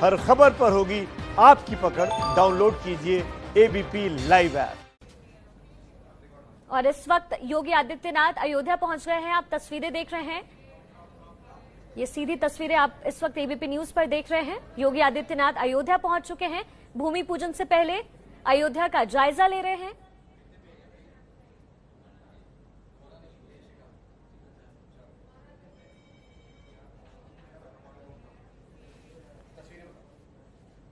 हर खबर पर होगी आपकी पकड़। डाउनलोड कीजिए एबीपी लाइव ऐप। और इस वक्त योगी आदित्यनाथ अयोध्या पहुंच गए हैं। आप तस्वीरें देख रहे हैं, ये सीधी तस्वीरें आप इस वक्त एबीपी न्यूज पर देख रहे हैं। योगी आदित्यनाथ अयोध्या पहुंच चुके हैं। भूमि पूजन से पहले अयोध्या का जायजा ले रहे हैं।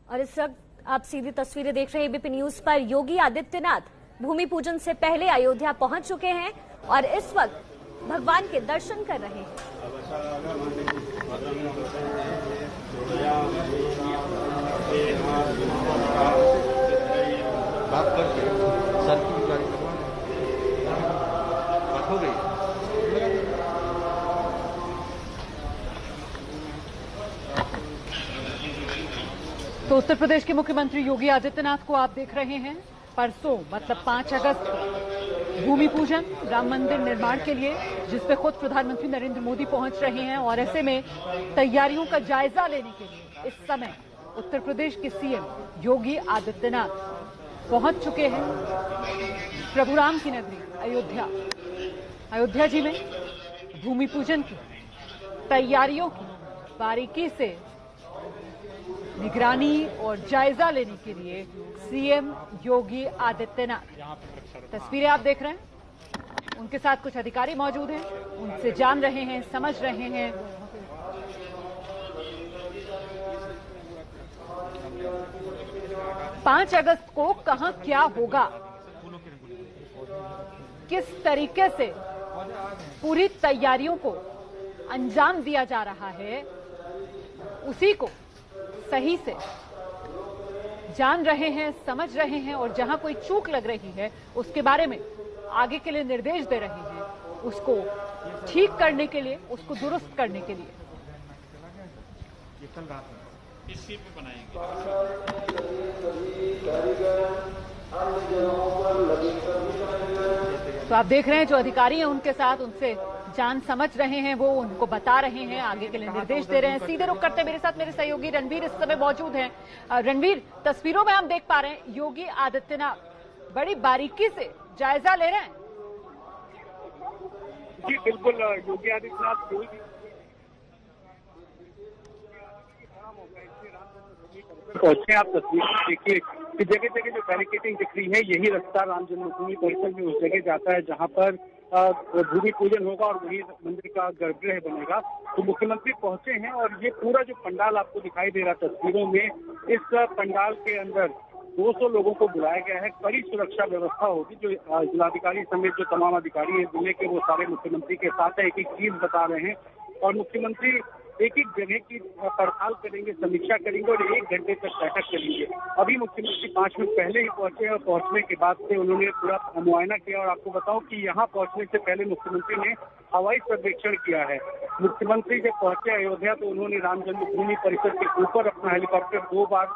और इस वक्त आप सीधी तस्वीरें देख रहे हैं एबीपी न्यूज पर। योगी आदित्यनाथ भूमि पूजन से पहले अयोध्या पहुंच चुके हैं और इस वक्त भगवान के दर्शन कर रहे हैं। तो उत्तर प्रदेश के मुख्यमंत्री योगी आदित्यनाथ को आप देख रहे हैं। परसों मतलब 5 अगस्त को भूमि पूजन राम मंदिर निर्माण के लिए, जिसपे खुद प्रधानमंत्री नरेंद्र मोदी पहुंच रहे हैं और ऐसे में तैयारियों का जायजा लेने के लिए इस समय उत्तर प्रदेश के सीएम योगी आदित्यनाथ पहुंच चुके हैं प्रभु राम की नगरी अयोध्या जी में। भूमि पूजन की तैयारियों की बारीकी से निगरानी और जायजा लेने के लिए सीएम योगी आदित्यनाथ, तस्वीरें आप देख रहे हैं, उनके साथ कुछ अधिकारी मौजूद हैं, उनसे जान रहे हैं, समझ रहे हैं। पांच अगस्त को कहां क्या होगा, किस तरीके से पूरी तैयारियों को अंजाम दिया जा रहा है, उसी को सही से जान रहे हैं, समझ रहे हैं और जहां कोई चूक लग रही है उसके बारे में आगे के लिए निर्देश दे रहे हैं, उसको ठीक करने के लिए, उसको दुरुस्त करने के लिए। तो आप देख रहे हैं जो अधिकारी हैं उनके साथ, उनसे जान समझ रहे हैं, वो उनको बता रहे हैं, आगे के लिए निर्देश दे रहे हैं। सीधे रुख करते मेरे साथ मेरे सहयोगी रणवीर इस समय मौजूद हैं। रणवीर, तस्वीरों में हम देख पा रहे हैं योगी आदित्यनाथ बड़ी बारीकी से जायजा ले रहे हैं। जी बिल्कुल, योगी आदित्यनाथ पहुंचे। आप तस्वीर देखिए कि जगह जगह जो बैरिकेडिंग दिख रही है, यही रास्ता राम जन्मभूमि परिसर में उस जगह जाता है जहां पर भूमि पूजन होगा और वही मंदिर का गर्भगृह बनेगा। तो मुख्यमंत्री पहुंचे हैं और ये पूरा जो पंडाल आपको दिखाई दे रहा तस्वीरों में, इस पंडाल के अंदर 200 लोगों को बुलाया गया है। कड़ी सुरक्षा व्यवस्था होगी। जो जिलाधिकारी समेत जो तमाम अधिकारी हैं जिले के, वो सारे मुख्यमंत्री के साथ एक एक चीज बता रहे हैं और मुख्यमंत्री एक एक जगह की पड़ताल करेंगे, समीक्षा करेंगे और 1 घंटे तक बैठक करेंगे। अभी मुख्यमंत्री 5 मिनट पहले ही पहुंचे और पहुंचने के बाद से उन्होंने पूरा मुआयना किया। और आपको बताऊं कि यहाँ पहुंचने से पहले मुख्यमंत्री ने हवाई सर्वेक्षण किया है। मुख्यमंत्री जब पहुंचे अयोध्या तो उन्होंने राम जन्मभूमि परिसर के ऊपर अपना हेलीकॉप्टर 2 बार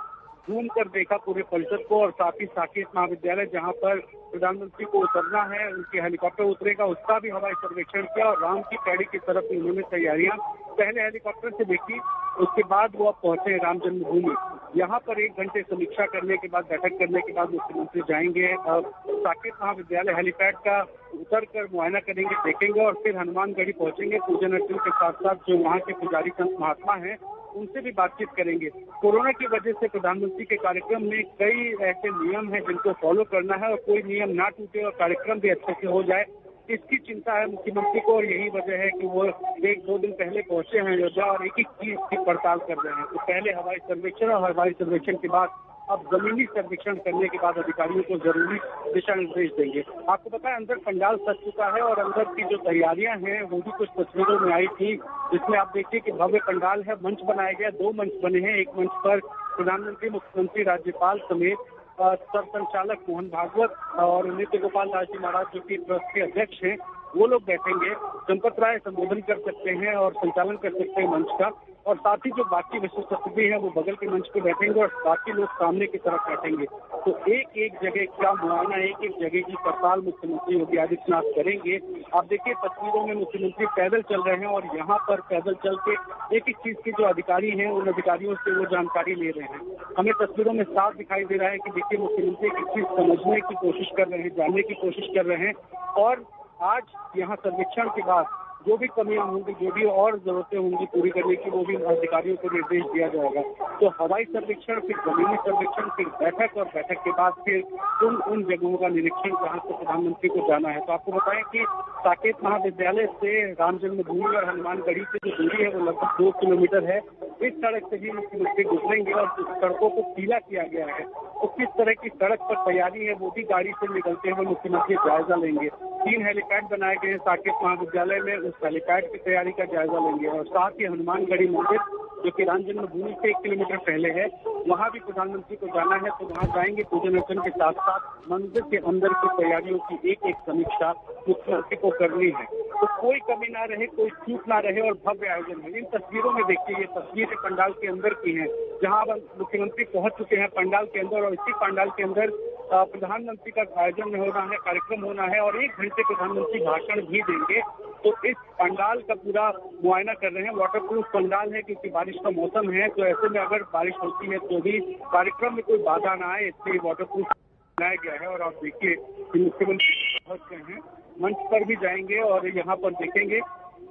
घूम कर देखा पूरे परिसर को, और साथ ही साकेत महाविद्यालय जहां पर प्रधानमंत्री को उतरना है, उनके हेलीकॉप्टर उतरेगा, उसका भी हवाई सर्वेक्षण किया। और राम की पैड़ी की तरफ उन्होंने तैयारियां पहले हेलीकॉप्टर से देखी, उसके बाद वो अब पहुंचे राम जन्मभूमि। यहाँ पर 1 घंटे समीक्षा करने के बाद, बैठक करने के बाद मुख्यमंत्री जाएंगे साकेत महाविद्यालय हेलीपैड का उतर कर मुआयना करेंगे, देखेंगे और फिर हनुमानगढ़ी पहुंचेंगे। पूजन अर्चन के साथ साथ जो वहाँ के पुजारी संत महात्मा हैं उनसे भी बातचीत करेंगे। कोरोना की वजह से प्रधानमंत्री के कार्यक्रम में कई ऐसे नियम हैं जिनको फॉलो करना है और कोई नियम ना टूटे और कार्यक्रम भी अच्छे से हो जाए, इसकी चिंता है मुख्यमंत्री को। और यही वजह है कि वो 1-2 दिन पहले पहुंचे हैं अयोध्या और एक एक चीज की पड़ताल कर रहे हैं। तो पहले हवाई सर्वेक्षण और हवाई सर्वेक्षण के बाद अब जमीनी सर्वेक्षण करने के बाद अधिकारियों को जरूरी दिशा निर्देश देंगे। आपको पता है अंदर पंडाल सज चुका है और अंदर की जो तैयारियां हैं वो भी कुछ तस्वीरों में आई थी, जिसमें आप देखिए कि भव्य पंडाल है, मंच बनाया गया, 2 मंच बने हैं। एक मंच पर प्रधानमंत्री, मुख्यमंत्री, राज्यपाल समेत सर संचालक मोहन भागवत और नृत्य गोपाल दास जी महाराज जो कि ट्रस्ट के अध्यक्ष हैं, वो लोग बैठेंगे। चंपत राय संबोधन कर सकते हैं और संचालन कर सकते हैं मंच का। और साथ ही जो बाकी विशिष्ट अतिथि हैं वो बगल के मंच पे बैठेंगे और बाकी लोग सामने की तरफ बैठेंगे। तो एक एक जगह क्या मुआयना, एक एक जगह की पड़ताल मुख्यमंत्री योगी आदित्यनाथ करेंगे। आप देखिए तस्वीरों में मुख्यमंत्री पैदल चल रहे हैं और यहाँ पर पैदल चल के एक एक चीज के जो अधिकारी हैं उन अधिकारियों से वो जानकारी ले रहे हैं। हमें तस्वीरों में साफ दिखाई दे रहा है कि देखिए मुख्यमंत्री एक चीज समझने की कोशिश कर रहे हैं, जानने की कोशिश कर रहे हैं और आज यहाँ सर्वेक्षण के बाद जो भी कमियां होंगी, जो भी और जरूरतें होंगी पूरी करने की, वो भी अधिकारियों को निर्देश दिया जाएगा। तो हवाई सर्वेक्षण, फिर जमीनी सर्वेक्षण, फिर बैठक और बैठक के बाद फिर उन जगहों का निरीक्षण जहाँ से प्रधानमंत्री को जाना है। तो आपको बताएं कि साकेत महाविद्यालय से राम जन्मभूमि और हनुमानगढ़ी की जो दूरी है वो लगभग 2 किलोमीटर है। इस सड़क से भी मुख्यमंत्री गुजरेंगे और सड़कों को पीला किया गया है। तो किस तरह की सड़क पर तैयारी है वो भी गाड़ी से निकलते हुए मुख्यमंत्री जायजा लेंगे। 3 हेलीपैड बनाए गए हैं साकेत महाविद्यालय में, उस हेलीपैड की तैयारी का जायजा लेंगे और साथ ही हनुमानगढ़ी मंदिर जो कि राम जन्मभूमि से 1 किलोमीटर पहले है, वहाँ भी प्रधानमंत्री को जाना है। तो वहाँ जाएंगे, पूजन अर्चन के साथ साथ मंदिर के अंदर की तैयारियों की एक एक समीक्षा मुख्यमंत्री को करनी है। तो कोई कमी ना रहे, कोई चूक ना रहे और भव्य आयोजन है। इन तस्वीरों में देखिए, ये तस्वीरें पंडाल के अंदर की हैं जहाँ मुख्यमंत्री पहुंच चुके हैं पंडाल के अंदर और इसी पंडाल के अंदर प्रधानमंत्री का आयोजन होना है, कार्यक्रम होना है और 1 घंटे प्रधानमंत्री भाषण भी देंगे। तो इस पंडाल का पूरा मुआयना कर रहे हैं। वाटरप्रूफ पंडाल है क्योंकि बारिश का मौसम है, तो ऐसे में अगर बारिश होती है तो भी कार्यक्रम में कोई बाधा ना आए, इसलिए वाटरप्रूफ बनाया गया है। और आप देखिए कि मुख्यमंत्री पहुंच गए हैं, मंच पर भी जाएंगे और यहाँ पर देखेंगे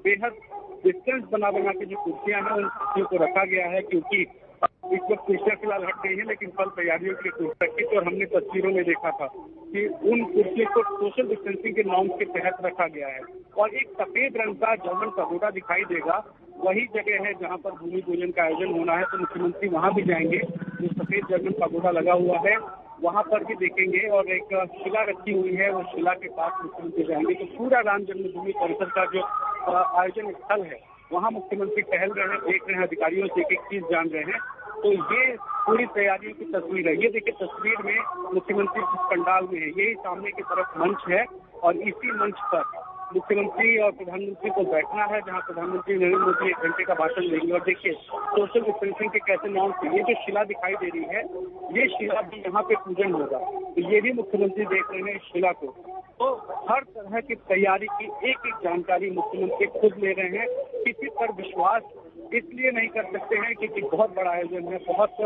बेहद डिस्टेंस बना के जो कुर्सियां हैं उन कुर्सियों को रखा गया है, क्योंकि इस वक्त कुर्सियां फिलहाल हट गई है लेकिन कल तैयारियों के लिए कुर्सी रखी थी और हमने तस्वीरों में देखा था कि उन कुर्सियों को सोशल डिस्टेंसिंग के नॉर्म्स के तहत रखा गया है। और एक सफेद रंग का जर्मन पगोडा दिखाई देगा, वही जगह है जहां पर भूमि पूजन का आयोजन होना है। तो मुख्यमंत्री वहां भी जाएंगे, जो सफेद जर्मन पगोडा लगा हुआ है वहां पर भी देखेंगे और एक शिला रखी हुई है, वो शिला के पास मुख्यमंत्री जाएंगे। तो पूरा राम जन्मभूमि परिसर का जो आयोजन स्थल है वहाँ मुख्यमंत्री टहल रहे हैं, देख रहे हैं, अधिकारियों से एक एक चीज जान रहे हैं। तो ये पूरी तैयारियों की तस्वीर है। ये देखिए तस्वीर में मुख्यमंत्री जिस पंडाल में है, यही सामने की तरफ मंच है और इसी मंच पर मुख्यमंत्री और प्रधानमंत्री को बैठना है, जहां प्रधानमंत्री नरेंद्र मोदी 1 घंटे का भाषण देंगे। और देखिए सोशल डिस्टेंसिंग के कैसे नॉर्म्स हैं। ये जो शिला दिखाई दे रही है, ये शिला भी यहाँ पे पूजन होगा, तो ये भी मुख्यमंत्री देख रहे हैं इस शिला को। तो हर तरह की तैयारी की एक एक जानकारी मुख्यमंत्री खुद ले रहे हैं। किसी पर विश्वास इसलिए नहीं कर सकते हैं क्योंकि बहुत बड़ा आयोजन है, बहुत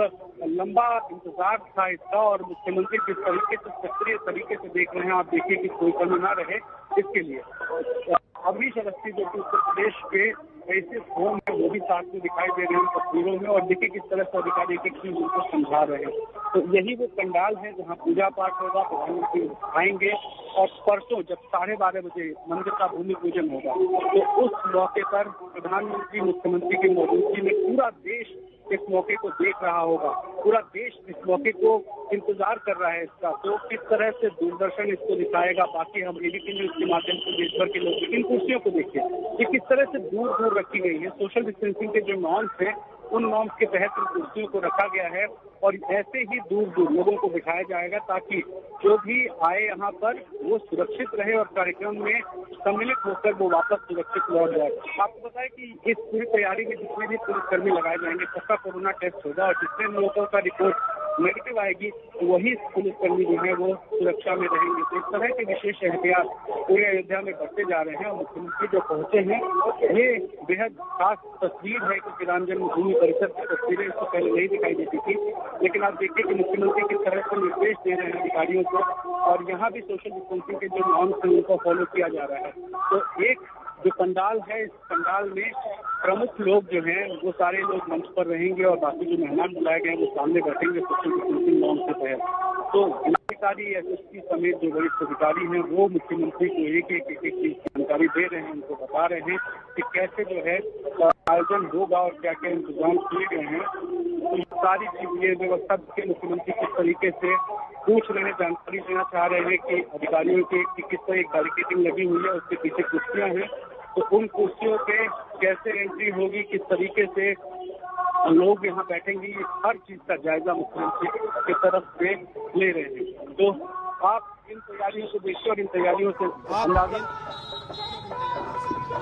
लंबा इंतजार था इसका और मुख्यमंत्री जिस तरीके से सक्रिय तरीके से देख रहे हैं, आप देखिए कि कोई कमी ना रहे इसके लिए। अवनीश अवस्थी जो कि उत्तर प्रदेश के ऐसे होम है वो भी साथ में दिखाई दे रहे हैं तस्वीरों में और देखिए किस तरह से अधिकारी एक चीज उनको समझा रहे हैं। तो यही वो पंडाल है जहाँ पूजा पाठ होगा, प्रधानमंत्री आएंगे और परसों जब 12:30 बजे मंदिर का भूमि पूजन होगा तो उस मौके पर प्रधानमंत्री मुख्यमंत्री की मौजूदगी में पूरा देश इस मौके को देख रहा होगा, पूरा देश इस मौके को इंतजार कर रहा है इसका। तो किस तरह से दूरदर्शन इसको दिखाएगा, बाकी हम एबीपी न्यूज के माध्यम से देश भर के लोग इन कुर्सियों को देखिए कि किस तरह से दूर दूर रखी गई है। सोशल डिस्टेंसिंग के जो नॉर्म्स है उन नॉर्म्स के तहत इन कुर्सियों को रखा गया है और ऐसे ही दूर दूर लोगों को दिखाया जाएगा ताकि जो भी आए यहाँ पर वो सुरक्षित रहे और कार्यक्रम में सम्मिलित होकर वो वापस सुरक्षित लौट जाए। आपको बताएं कि इस पूरी तैयारी में जितने भी पुलिसकर्मी लगाए जाएंगे सबका कोरोना टेस्ट होगा और जितने लोगों का रिपोर्ट नेगेटिव आएगी तो वही पुलिसकर्मी जो है वो सुरक्षा में रहेंगे। तो इस तरह के विशेष एहतियात पूरे अयोध्या में बढ़ते जा रहे हैं और मुख्यमंत्री जो पहुंचे हैं ये बेहद खास तस्वीर है क्योंकि राम जन्मभूमि परिसर की तस्वीरें इसको पहले नहीं दिखाई देती थी, लेकिन आप देखिए कि मुख्यमंत्री किस तरह से निर्देश दे रहे हैं अधिकारियों को और यहाँ भी सोशल डिस्टेंसिंग के जो नॉर्म्स हैं उनको फॉलो किया जा रहा है। तो एक जो पंडाल है इस पंडाल में प्रमुख लोग जो हैं वो सारे लोग मंच पर रहेंगे और बाकी जो मेहमान बुलाए गए हैं वो सामने बैठेंगे सोशल डिस्टेंसिंग नॉर्म के तहत। तो जिलाधिकारी एसएसपी समेत जो वरिष्ठ अधिकारी हैं वो मुख्यमंत्री को एक एक जानकारी दे रहे हैं, उनको बता रहे हैं कि कैसे जो है आयोजन होगा और क्या क्या इंतजाम किए गए हैं। तो सारी चीजें व्यवस्था के मुख्यमंत्री किस तरीके से पूछ रहे हैं, जानकारी देना चाह रहे हैं कि अधिकारियों के किस तरह एक बैरिकेडिंग लगी हुई है, उसके पीछे कुर्सियां हैं, तो उन कुर्सियों के कैसे एंट्री होगी, किस तरीके से लोग यहाँ बैठेंगे, हर चीज का जायजा मुख्यमंत्री की तरफ से ले रहे हैं। तो आप इन तैयारियों को देखिए और इन तैयारियों से अंदाजा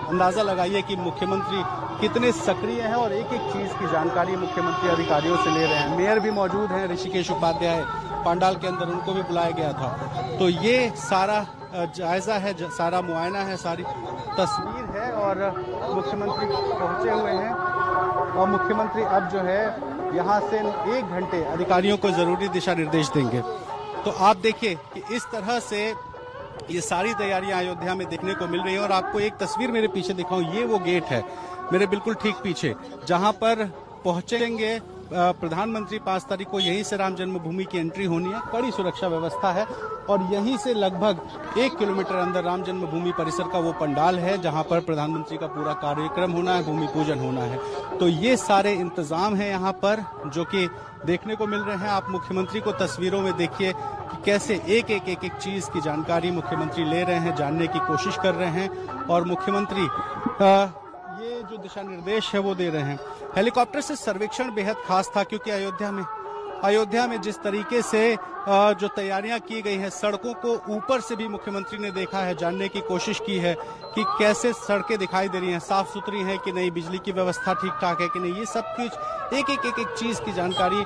अंदाजा लगाइए कि मुख्यमंत्री कितने सक्रिय हैं और एक एक चीज की जानकारी मुख्यमंत्री अधिकारियों से ले रहे हैं। मेयर भी मौजूद हैं, ऋषिकेश उपाध्याय पंडाल के अंदर, उनको भी बुलाया गया था। तो ये सारा जायजा है, सारा मुआयना है, सारी तस्वीर है और मुख्यमंत्री पहुंचे हुए हैं और मुख्यमंत्री अब जो है यहाँ से 1 घंटे अधिकारियों को जरूरी दिशा निर्देश देंगे। तो आप देखिए कि इस तरह से ये सारी तैयारियां अयोध्या में देखने को मिल रही है। और आपको एक तस्वीर मेरे पीछे दिखाऊं, ये वो गेट है मेरे बिल्कुल ठीक पीछे, जहां पर पहुंचेंगे प्रधानमंत्री 5 तारीख को। यहीं से राम जन्मभूमि की एंट्री होनी है, कड़ी सुरक्षा व्यवस्था है और यहीं से लगभग 1 किलोमीटर अंदर राम जन्मभूमि परिसर का वो पंडाल है जहां पर प्रधानमंत्री का पूरा कार्यक्रम होना है, भूमि पूजन होना है। तो ये सारे इंतजाम हैं यहाँ पर जो कि देखने को मिल रहे हैं। आप मुख्यमंत्री को तस्वीरों में देखिए कि कैसे एक एक चीज की जानकारी मुख्यमंत्री ले रहे हैं, जानने की कोशिश कर रहे हैं और मुख्यमंत्री ये जो दिशा निर्देश है वो दे रहे हैं। हेलीकॉप्टर से सर्वेक्षण बेहद खास था क्योंकि अयोध्या में जिस तरीके से जो तैयारियां की गई हैं, सड़कों को ऊपर से भी मुख्यमंत्री ने देखा है, जानने की कोशिश की है कि कैसे सड़कें दिखाई दे रही हैं, साफ सुथरी हैं कि नहीं, बिजली की व्यवस्था ठीक ठाक है कि नहीं, ये सब कुछ एक एक चीज की जानकारी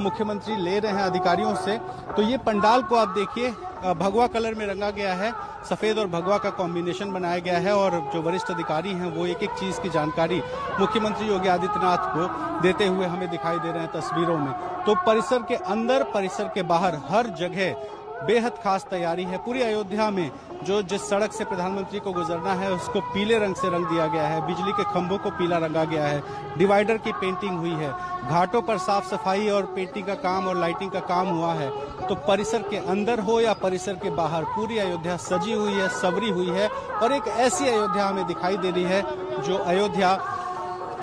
मुख्यमंत्री ले रहे हैं अधिकारियों से। तो ये पंडाल को आप देखिए भगवा कलर में रंगा गया है, सफेद और भगवा का कॉम्बिनेशन बनाया गया है और जो वरिष्ठ अधिकारी हैं वो एक एक चीज की जानकारी मुख्यमंत्री योगी आदित्यनाथ को देते हुए हमें दिखाई दे रहे हैं तस्वीरों में। तो परिसर के अंदर, परिसर के बाहर हर जगह बेहद खास तैयारी है। पूरी अयोध्या में जो जिस सड़क से प्रधानमंत्री को गुजरना है उसको पीले रंग से रंग दिया गया है, बिजली के खंभों को पीला रंगा गया है, डिवाइडर की पेंटिंग हुई है, घाटों पर साफ सफाई और पेंटिंग का काम और लाइटिंग का काम हुआ है। तो परिसर के अंदर हो या परिसर के बाहर पूरी अयोध्या सजी हुई है, संवरी हुई है और एक ऐसी अयोध्या हमें दिखाई दे रही है जो अयोध्या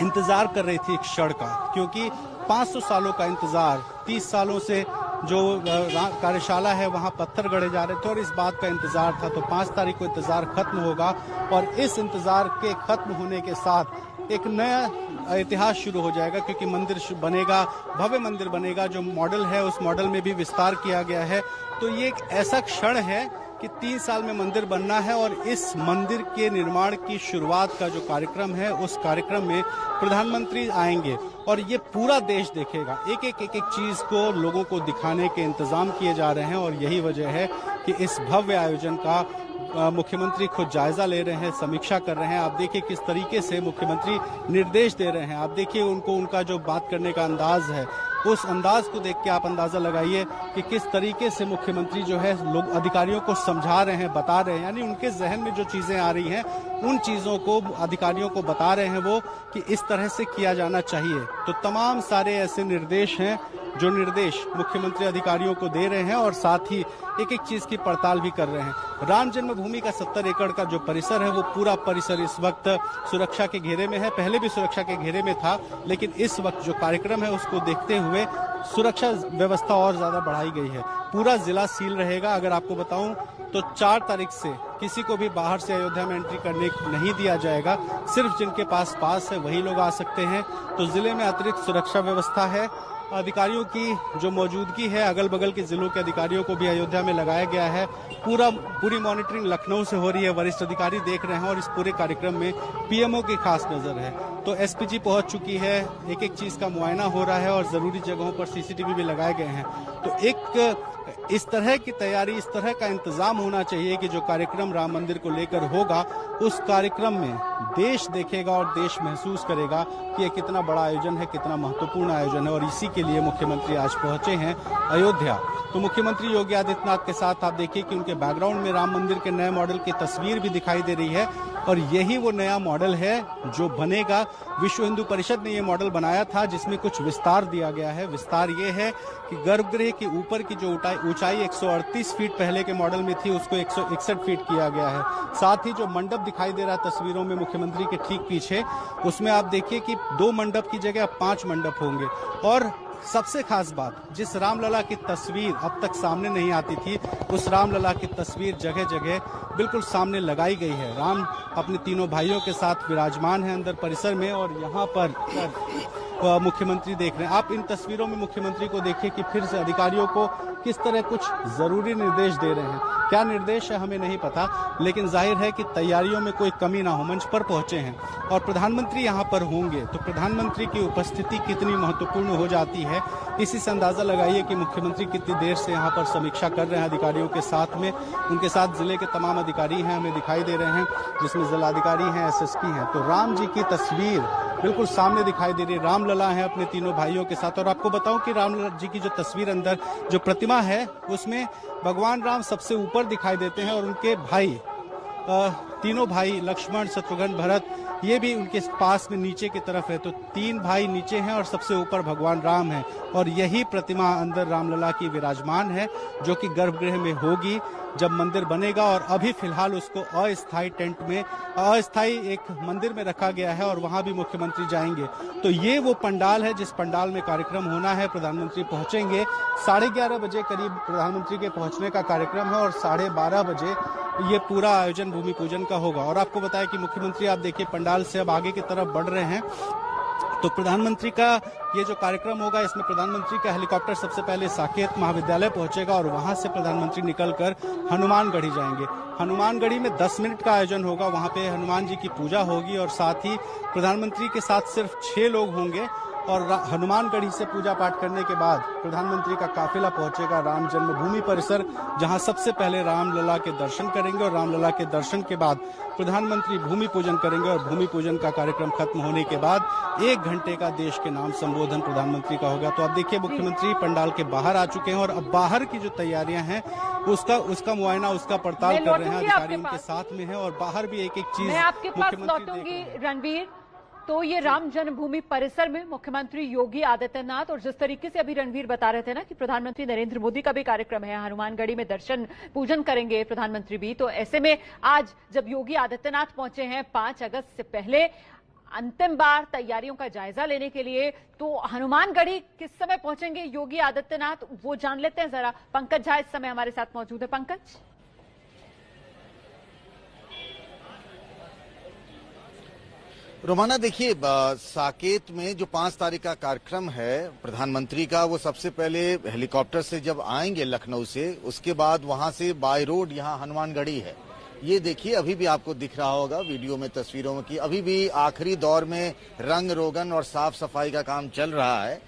इंतजार कर रही थी एक क्षण का, क्योंकि 500 सालों का इंतजार, 30 सालों से जो कार्यशाला है वहां पत्थर गड़े जा रहे थे और इस बात का इंतजार था। तो 5 तारीख को इंतजार खत्म होगा और इस इंतजार के खत्म होने के साथ एक नया इतिहास शुरू हो जाएगा क्योंकि मंदिर बनेगा, भव्य मंदिर बनेगा। जो मॉडल है उस मॉडल में भी विस्तार किया गया है। तो ये एक ऐसा क्षण है कि 3 साल में मंदिर बनना है और इस मंदिर के निर्माण की शुरुआत का जो कार्यक्रम है उस कार्यक्रम में प्रधानमंत्री आएंगे और ये पूरा देश देखेगा। एक एक चीज को लोगों को दिखाने के इंतजाम किए जा रहे हैं और यही वजह है कि इस भव्य आयोजन का मुख्यमंत्री खुद जायजा ले रहे हैं, समीक्षा कर रहे हैं। आप देखिए किस तरीके से मुख्यमंत्री निर्देश दे रहे हैं। आप देखिए उनका जो बात करने का अंदाज है, उस अंदाज को देख के आप अंदाजा लगाइए कि किस तरीके से मुख्यमंत्री जो है लोग अधिकारियों को समझा रहे हैं, बता रहे हैं, यानी उनके जहन में जो चीजें आ रही हैं उन चीजों को अधिकारियों को बता रहे हैं वो कि इस तरह से किया जाना चाहिए। तो तमाम सारे ऐसे निर्देश हैं जो निर्देश मुख्यमंत्री अधिकारियों को दे रहे हैं और साथ ही एक एक चीज की पड़ताल भी कर रहे हैं। राम जन्मभूमि का 70 एकड़ का जो परिसर है वो पूरा परिसर इस वक्त सुरक्षा के घेरे में है। पहले भी सुरक्षा के घेरे में था, लेकिन इस वक्त जो कार्यक्रम है उसको देखते हुए सुरक्षा व्यवस्था और ज्यादा बढ़ाई गई है। पूरा जिला सील रहेगा। अगर आपको बताऊं तो 4 तारीख से किसी को भी बाहर से अयोध्या में एंट्री करने नहीं दिया जाएगा। सिर्फ जिनके पास है वही लोग आ सकते हैं। तो जिले में अतिरिक्त सुरक्षा व्यवस्था है। अधिकारियों की जो मौजूदगी है, अगल बगल के जिलों के अधिकारियों को भी अयोध्या में लगाया गया है। पूरी मॉनिटरिंग लखनऊ से हो रही है, वरिष्ठ अधिकारी देख रहे हैं और इस पूरे कार्यक्रम में पीएमओ की खास नजर है। तो एसपीजी पहुंच चुकी है, एक एक चीज का मुआयना हो रहा है और जरूरी जगहों पर सीसीटीवी भी लगाए गए हैं। तो एक इस तरह की तैयारी, इस तरह का इंतजाम होना चाहिए कि जो कार्यक्रम राम मंदिर को लेकर होगा उस कार्यक्रम में देश देखेगा और देश महसूस करेगा कि ये कितना बड़ा आयोजन है, कितना महत्वपूर्ण आयोजन है। और इसी के लिए मुख्यमंत्री आज पहुंचे हैं अयोध्या। तो मुख्यमंत्री योगी आदित्यनाथ के साथ आप देखिए कि उनके बैकग्राउंड में राम मंदिर के नए मॉडल की तस्वीर भी दिखाई दे रही है और यही वो नया मॉडल है जो बनेगा। विश्व हिंदू परिषद ने ये मॉडल बनाया था जिसमें कुछ विस्तार दिया गया है। विस्तार ये है कि गर्भगृह के ऊपर की जो ऊंचाई 138 फीट पहले के मॉडल में थी उसको 161 फीट किया गया है। साथ ही जो मंडप दिखाई दे रहा है तस्वीरों में मुख्यमंत्री के ठीक पीछे, उसमें आप देखिए कि 2 मंडप की जगह 5 मंडप होंगे। और सबसे खास बात, जिस रामलला की तस्वीर अब तक सामने नहीं आती थी, उस रामलला की तस्वीर जगह जगह बिल्कुल सामने लगाई गई है। राम अपने तीनों भाइयों के साथ विराजमान है अंदर परिसर में और यहाँ पर मुख्यमंत्री देख रहे हैं। आप इन तस्वीरों में मुख्यमंत्री को देखिए कि फिर से अधिकारियों को किस तरह कुछ जरूरी निर्देश दे रहे हैं। क्या निर्देश है हमें नहीं पता, लेकिन जाहिर है कि तैयारियों में कोई कमी ना हो। मंच पर पहुंचे हैं और प्रधानमंत्री यहां पर होंगे तो प्रधानमंत्री की उपस्थिति कितनी महत्वपूर्ण हो जाती है, इसी से अंदाजा लगाइए कि मुख्यमंत्री कितनी देर से यहां पर समीक्षा कर रहे हैं अधिकारियों के साथ में। उनके साथ जिले के तमाम अधिकारी हैं, हमें दिखाई दे रहे हैं, जिसमें जिलाधिकारी हैं, एसएसपी हैं। तो राम जी की तस्वीर बिल्कुल सामने दिखाई दे रही है। रामलला है अपने तीनों भाइयों के साथ। और आपको बताऊं कि रामलला जी की जो तस्वीर अंदर जो प्रतिमा है उसमें भगवान राम सबसे ऊपर दिखाई देते हैं और उनके भाई तीनों भाई लक्ष्मण, शत्रुघ्न, भरत ये भी उनके पास में नीचे की तरफ है। तो 3 भाई नीचे हैं और सबसे ऊपर भगवान राम है और यही प्रतिमा अंदर रामलला की विराजमान है, जो कि गर्भगृह में होगी जब मंदिर बनेगा। और अभी फिलहाल उसको अस्थायी टेंट में, अस्थायी एक मंदिर में रखा गया है और वहां भी मुख्यमंत्री जाएंगे। तो ये वो पंडाल है जिस पंडाल में कार्यक्रम होना है। प्रधानमंत्री पहुंचेंगे 11:30 बजे करीब प्रधानमंत्री के पहुंचने का कार्यक्रम है और 12:30 बजे ये पूरा आयोजन भूमि पूजन का होगा। और आपको बताया कि मुख्यमंत्री आप देखिए पंडाल से अब आगे की तरफ बढ़ रहे हैं। तो प्रधानमंत्री का ये जो कार्यक्रम होगा इसमें प्रधानमंत्री का हेलीकॉप्टर सबसे पहले साकेत महाविद्यालय पहुंचेगा और वहां से प्रधानमंत्री निकलकर हनुमानगढ़ी जाएंगे। हनुमानगढ़ी में 10 मिनट का आयोजन होगा, वहां पे हनुमान जी की पूजा होगी और साथ ही प्रधानमंत्री के साथ सिर्फ 6 लोग होंगे। और हनुमानगढ़ी से पूजा पाठ करने के बाद प्रधानमंत्री का काफिला पहुंचेगा राम जन्मभूमि परिसर, जहां सबसे पहले रामलला के दर्शन करेंगे और रामलला के दर्शन के बाद प्रधानमंत्री भूमि पूजन करेंगे। और भूमि पूजन का कार्यक्रम खत्म होने के बाद 1 घंटे का देश के नाम संबोधन प्रधानमंत्री का होगा। तो आप देखिए मुख्यमंत्री पंडाल के बाहर आ चुके हैं और अब बाहर की जो तैयारियां हैं उसका मुआयना, उसका पड़ताल कर रहे हैं। अधिकारी उनके साथ में है और बाहर भी एक चीज मैं आपके पास लौटूंगी रणवीर। तो ये राम जन्मभूमि परिसर में मुख्यमंत्री योगी आदित्यनाथ, और जिस तरीके से अभी रणवीर बता रहे थे ना कि प्रधानमंत्री नरेंद्र मोदी का भी कार्यक्रम है, हनुमानगढ़ी में दर्शन पूजन करेंगे प्रधानमंत्री भी। तो ऐसे में आज जब योगी आदित्यनाथ पहुंचे हैं 5 अगस्त से पहले अंतिम बार तैयारियों का जायजा लेने के लिए, तो हनुमानगढ़ी किस समय पहुंचेंगे योगी आदित्यनाथ वो जान लेते हैं जरा। पंकज झा इस समय हमारे साथ मौजूद है। पंकज, रोमाना देखिए, साकेत में जो 5 तारीख का कार्यक्रम है प्रधानमंत्री का, वो सबसे पहले हेलीकॉप्टर से जब आएंगे लखनऊ से, उसके बाद वहां से बाय रोड यहाँ हनुमानगढ़ी है। ये देखिए अभी भी आपको दिख रहा होगा वीडियो में, तस्वीरों में, कि अभी भी आखिरी दौर में रंग रोगन और साफ सफाई का काम चल रहा है।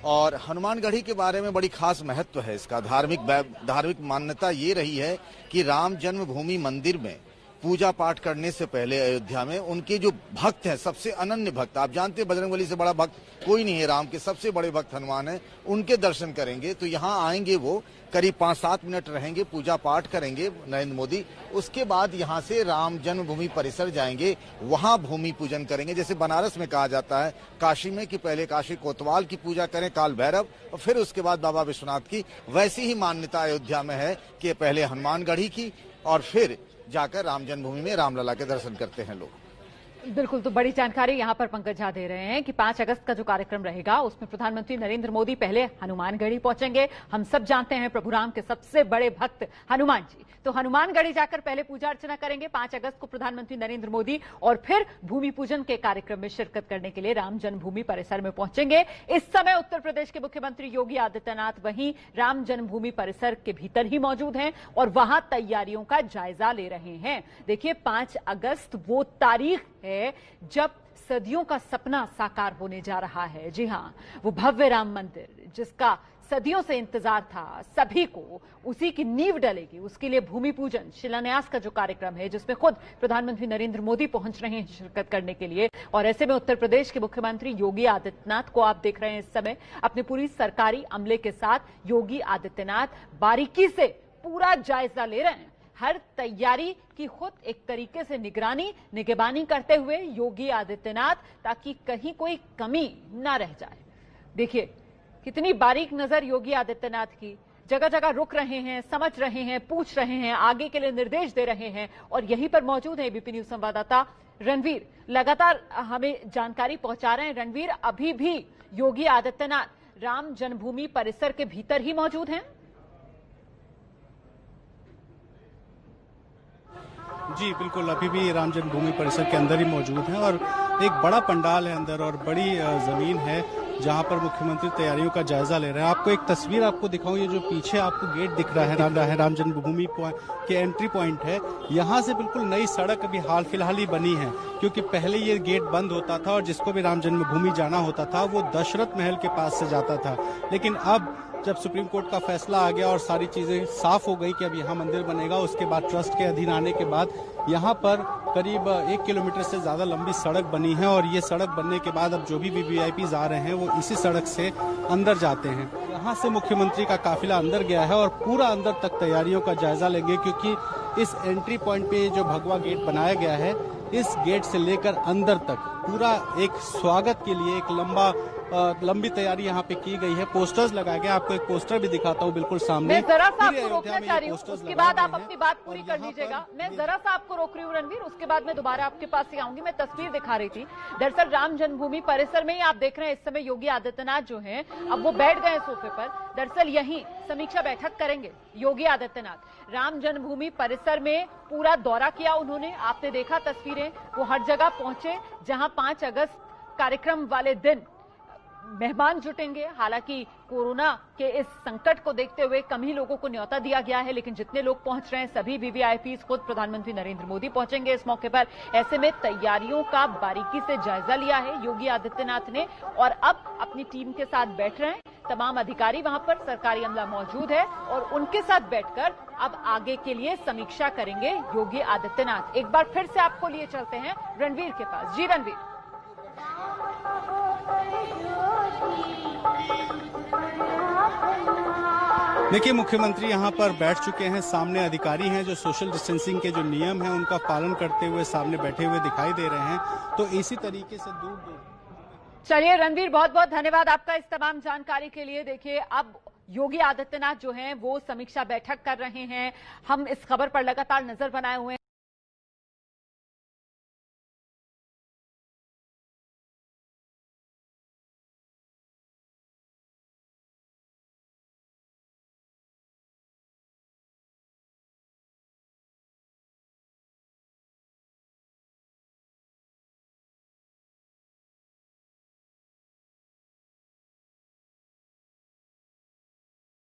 और हनुमानगढ़ी के बारे में बड़ी खास महत्व है इसका। धार्मिक मान्यता ये रही है कि राम जन्मभूमि मंदिर में पूजा पाठ करने से पहले अयोध्या में उनके जो भक्त हैं, सबसे अनन्य भक्त, आप जानते हैं बजरंगबली से बड़ा भक्त कोई नहीं है, राम के सबसे बड़े भक्त हनुमान हैं, उनके दर्शन करेंगे। तो यहाँ आएंगे वो, करीब 5-7 मिनट रहेंगे, पूजा पाठ करेंगे नरेंद्र मोदी। उसके बाद यहाँ से राम जन्मभूमि परिसर जाएंगे, वहां भूमि पूजन करेंगे। जैसे बनारस में कहा जाता है काशी में कि पहले काशी कोतवाल की पूजा करें, काल भैरव, और फिर उसके बाद बाबा विश्वनाथ की, वैसी ही मान्यता अयोध्या में है कि पहले हनुमानगढ़ी की और फिर जाकर राम जन्मभूमि में रामलला के दर्शन करते हैं लोग। बिल्कुल, तो बड़ी जानकारी यहाँ पर पंकज झा दे रहे हैं कि 5 अगस्त का जो कार्यक्रम रहेगा उसमें प्रधानमंत्री नरेंद्र मोदी पहले हनुमानगढ़ी पहुंचेंगे। हम सब जानते हैं प्रभु राम के सबसे बड़े भक्त हनुमान जी, तो हनुमानगढ़ी जाकर पहले पूजा अर्चना करेंगे 5 अगस्त को प्रधानमंत्री नरेंद्र मोदी, और फिर भूमि पूजन के कार्यक्रम में शिरकत करने के लिए राम जन्मभूमि परिसर में पहुंचेंगे। इस समय उत्तर प्रदेश के मुख्यमंत्री योगी आदित्यनाथ वहीं राम जन्मभूमि परिसर के भीतर ही मौजूद हैं और वहां तैयारियों का जायजा ले रहे हैं। देखिए 5 अगस्त वो तारीख है जब सदियों का सपना साकार होने जा रहा है। जी हां, वो भव्य राम मंदिर जिसका सदियों से इंतजार था सभी को, उसी की नींव डलेगी। उसके लिए भूमि पूजन, शिलान्यास का जो कार्यक्रम है जिसमें खुद प्रधानमंत्री नरेंद्र मोदी पहुंच रहे हैं शिरकत करने के लिए। और ऐसे में उत्तर प्रदेश के मुख्यमंत्री योगी आदित्यनाथ को आप देख रहे हैं इस समय अपने पूरी सरकारी अमले के साथ योगी आदित्यनाथ बारीकी से पूरा जायजा ले रहे हैं। हर तैयारी की खुद एक तरीके से निगरानी करते हुए योगी आदित्यनाथ, ताकि कहीं कोई कमी ना रह जाए। देखिए कितनी बारीक नजर योगी आदित्यनाथ की, जगह जगह रुक रहे हैं, समझ रहे हैं, पूछ रहे हैं, आगे के लिए निर्देश दे रहे हैं। और यहीं पर मौजूद है एबीपी न्यूज संवाददाता रणवीर, लगातार हमें जानकारी पहुंचा रहे हैं। रणवीर, अभी भी योगी आदित्यनाथ राम जन्मभूमि परिसर के भीतर ही मौजूद हैं? जी बिल्कुल, अभी भी राम जन्मभूमि परिसर के अंदर ही मौजूद हैं और एक बड़ा पंडाल है अंदर और बड़ी जमीन है जहां पर मुख्यमंत्री तैयारियों का जायजा ले रहे हैं। आपको एक तस्वीर आपको दिखाऊं, ये जो पीछे आपको गेट दिख रहा है राम जन्मभूमि के एंट्री पॉइंट है, यहाँ से बिल्कुल नई सड़क अभी हाल फिलहाल ही बनी है, क्योंकि पहले ये गेट बंद होता था और जिसको भी राम जन्मभूमि जाना होता था वो दशरथ महल के पास से जाता था। लेकिन अब जब सुप्रीम कोर्ट का फैसला आ गया और सारी चीजें साफ हो गई कि अब यहाँ मंदिर बनेगा, उसके बाद ट्रस्ट के अधीन आने के बाद यहाँ पर करीब 1 किलोमीटर से ज्यादा लंबी सड़क बनी है और ये सड़क बनने के बाद अब जो भी वीवीआईपी आ रहे हैं वो इसी सड़क से अंदर जाते हैं। यहाँ से मुख्यमंत्री का काफिला अंदर गया है और पूरा अंदर तक तैयारियों का जायजा लेंगे, क्योंकि इस एंट्री पॉइंट पे जो भगवा गेट बनाया गया है, इस गेट से लेकर अंदर तक पूरा एक स्वागत के लिए एक लंबी तैयारी यहाँ पे की गई है। पोस्टर्स लगाए गए, आपको एक पोस्टर भी दिखाता हूँ बिल्कुल सामने। मैं जरा सा आपको रोकना चाह रही हूँ, उसके बाद आप अपनी बात पूरी कर लीजिएगा। मैं जरा सा आपको रोक रही हूँ रणवीर, उसके बाद मैं दोबारा आपके पास ही आऊंगी। मैं तस्वीर दिखा रही थी, दरअसल राम जन्मभूमि परिसर में ही आप देख रहे हैं इस समय योगी आदित्यनाथ जो हैं अब वो बैठ गए सोफे पर। दरअसल यही समीक्षा बैठक करेंगे योगी आदित्यनाथ। राम जन्मभूमि परिसर में पूरा दौरा किया उन्होंने, आपने देखा तस्वीरें, वो हर जगह पहुंचे जहां 5 अगस्त कार्यक्रम वाले दिन मेहमान जुटेंगे। हालांकि कोरोना के इस संकट को देखते हुए कम ही लोगों को न्योता दिया गया है, लेकिन जितने लोग पहुंच रहे हैं सभी वीवीआईपीज खुद प्रधानमंत्री नरेंद्र मोदी पहुंचेंगे इस मौके पर। ऐसे में तैयारियों का बारीकी से जायजा लिया है योगी आदित्यनाथ ने और अब अपनी टीम के साथ बैठ रहे हैं। तमाम अधिकारी वहां पर, सरकारी अमला मौजूद है और उनके साथ बैठकर अब आगे के लिए समीक्षा करेंगे योगी आदित्यनाथ। एक बार फिर से आपको लिए चलते हैं रणवीर के पास। जी रणवीर। देखिए, मुख्यमंत्री यहाँ पर बैठ चुके हैं, सामने अधिकारी हैं जो सोशल डिस्टेंसिंग के जो नियम हैं उनका पालन करते हुए सामने बैठे हुए दिखाई दे रहे हैं। तो इसी तरीके से दूर चलिए रणवीर, बहुत बहुत धन्यवाद आपका इस तमाम जानकारी के लिए। देखिए, अब योगी आदित्यनाथ जो हैं वो समीक्षा बैठक कर रहे हैं। हम इस खबर पर लगातार नजर बनाए हुए हैं।